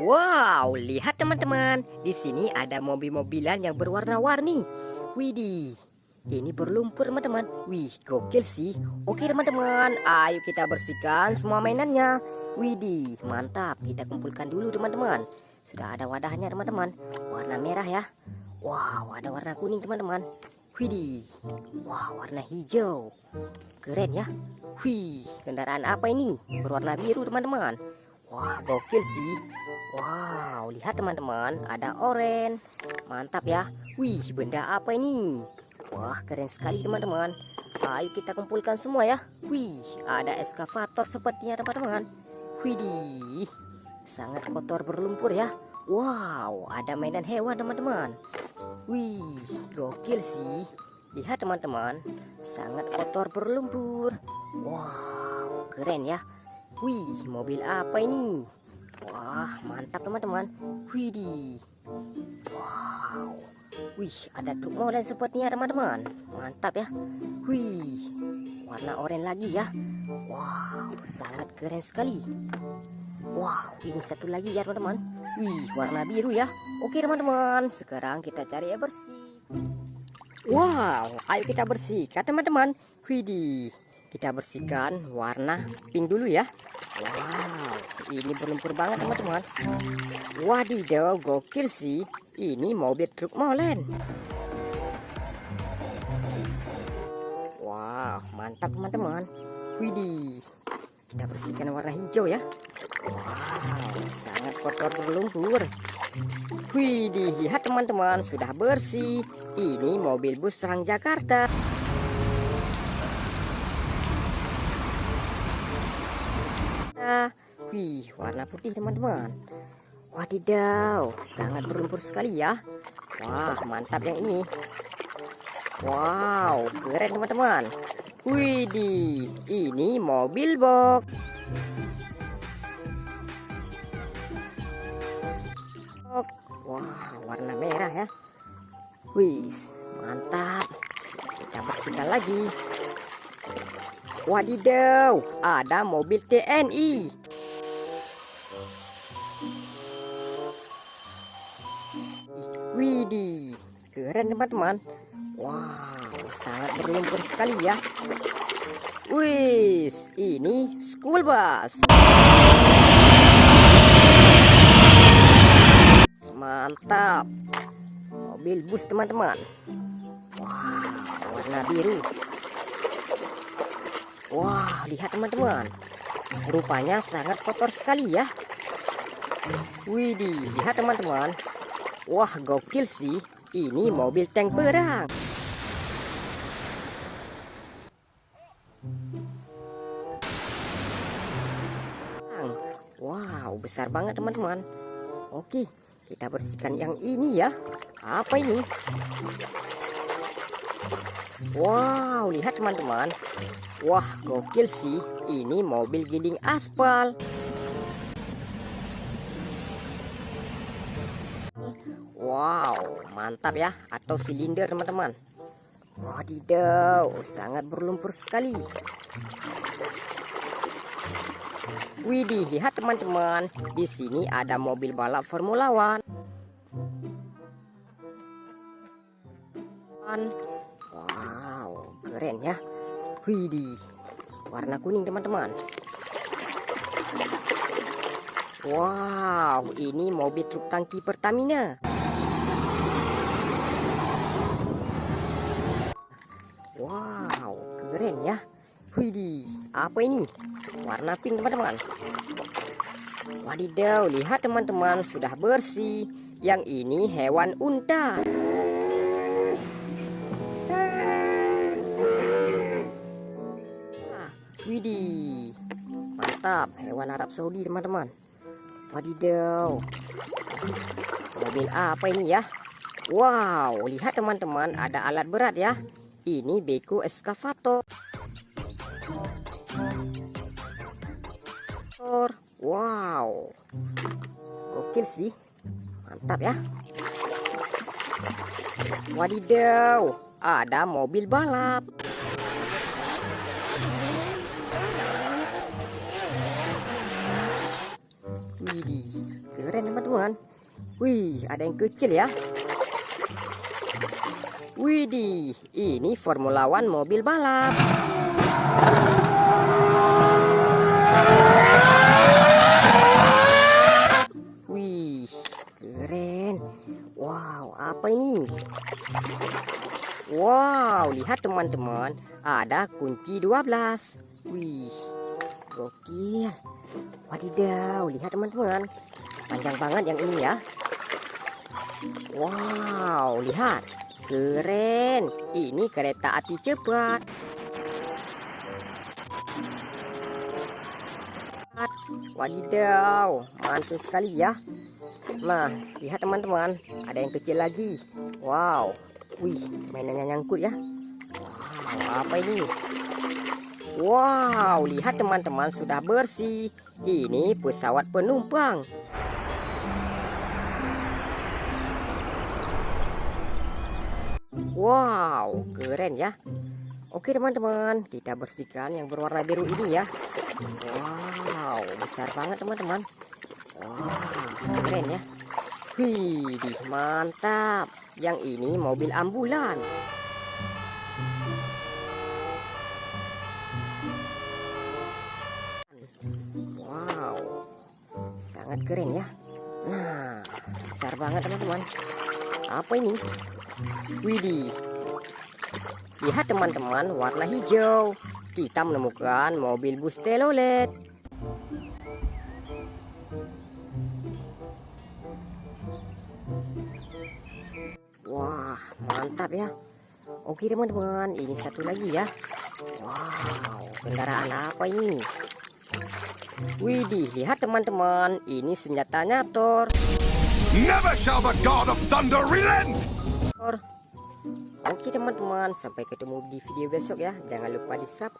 Wow, lihat teman-teman. Di sini ada mobil-mobilan yang berwarna-warni. Widih, ini berlumpur teman-teman. Wih, gokil sih. Oke teman-teman, ayo kita bersihkan semua mainannya. Widih, mantap. Kita kumpulkan dulu teman-teman. Sudah ada wadahnya teman-teman. Warna merah ya. Wow, ada warna kuning teman-teman. Widih, wow, warna hijau. Keren ya. Wih, kendaraan apa ini? Berwarna biru teman-teman. Wah, gokil sih. Wow, lihat teman-teman, ada oranye. Mantap ya. Wih, benda apa ini? Wah, keren sekali teman-teman. Ayo kita kumpulkan semua ya. Wih, ada eskavator sepertinya teman-teman. Widih, sangat kotor berlumpur ya. Wow, ada mainan hewan teman-teman. Wih, gokil sih. Lihat teman-teman, sangat kotor berlumpur. Wow, keren ya. Wih, mobil apa ini? Wah, mantap teman-teman. Widih. Wow. Wih, ada truk molen sepertinya teman-teman. Mantap ya. Wih, warna oranye lagi ya. Wow, sangat keren sekali. Wow, ini satu lagi ya teman-teman. Wih, warna biru ya. Oke teman-teman, sekarang kita cari air bersih. Wow, ayo kita bersihkan teman-teman. Widih, kita bersihkan warna pink dulu ya. Wow, ini berlumpur banget teman-teman. Wadidaw, gokil sih. Ini mobil truk molen. Wow, mantap teman-teman. Widih, kita bersihkan warna hijau ya. Wow, sangat kotor berlumpur. Widih, lihat teman-teman, sudah bersih. Ini mobil bus Transjakarta. Wih, warna putih teman-teman. Wadidaw, sangat berlumpur sekali ya. Wah, mantap yang ini. Wow, keren teman-teman. Widih, ini mobil box. Wah, warna merah ya. Wih, mantap. Kita bersihkan lagi. Wadidaw, ada mobil TNI. Widih, keren teman-teman. Wow, sangat berlumpur sekali ya. Wih, ini school bus. Mantap. Mobil bus teman-teman. Wow, warna biru. Wah, lihat teman-teman. Rupanya sangat kotor sekali ya. Widih, lihat teman-teman. Wah, gokil sih. Ini mobil tank perang. Wow, besar banget teman-teman. Oke, kita bersihkan yang ini ya. Apa ini? Wow, lihat teman-teman. Wah, gokil sih. Ini mobil giling aspal. Wow, mantap ya. Atau silinder teman-teman. Wadidaw, sangat berlumpur sekali. Widih, lihat teman-teman. Di sini ada mobil balap Formula One. Wow, keren ya. Widih, warna kuning teman-teman. Wow, ini mobil truk tangki Pertamina. Wow, keren ya. Widih, apa ini? Warna pink teman-teman. Wadidaw, lihat teman-teman, sudah bersih. Yang ini hewan unta. Widih, mantap, hewan Arab Saudi teman-teman. Wadidaw, mobil apa ini ya? Wow, lihat teman-teman, ada alat berat ya. Ini beko eskavator. Wow, gokil sih, mantap ya. Wadidaw, ada mobil balap. Widih, keren teman-teman. Wih, ada yang kecil ya. Widih, ini Formula One mobil balap. Wih, keren. Wow, apa ini? Wow, lihat teman-teman, ada kunci 12. Wih, gokil. Wadidaw, lihat teman-teman. Panjang banget yang ini ya. Wow, lihat. Keren. Ini kereta api cepat. Wadidaw, mantul sekali ya. Nah, lihat teman-teman, ada yang kecil lagi. Wow. Wih, mainannya nyangkut ya. Wow, apa ini? Wow, lihat teman-teman, sudah bersih. Ini pesawat penumpang. Wow, keren ya. Oke teman-teman, kita bersihkan yang berwarna biru ini ya. Wow, besar banget teman-teman. Wow, keren ya. Wih, mantap. Yang ini mobil ambulan. Wow, sangat keren ya. Nah, besar banget teman-teman. Apa ini? Widih. Lihat teman-teman, warna hijau. Kita menemukan mobil bus telolet. Wah, mantap ya. Oke teman-teman, ini satu lagi ya. Wow, kendaraan apa ini? Widih, lihat teman-teman, ini senjatanya Thor. Never shall the God of Thunder relent! Oke teman-teman, sampai ketemu di video besok ya. Jangan lupa di subscribe.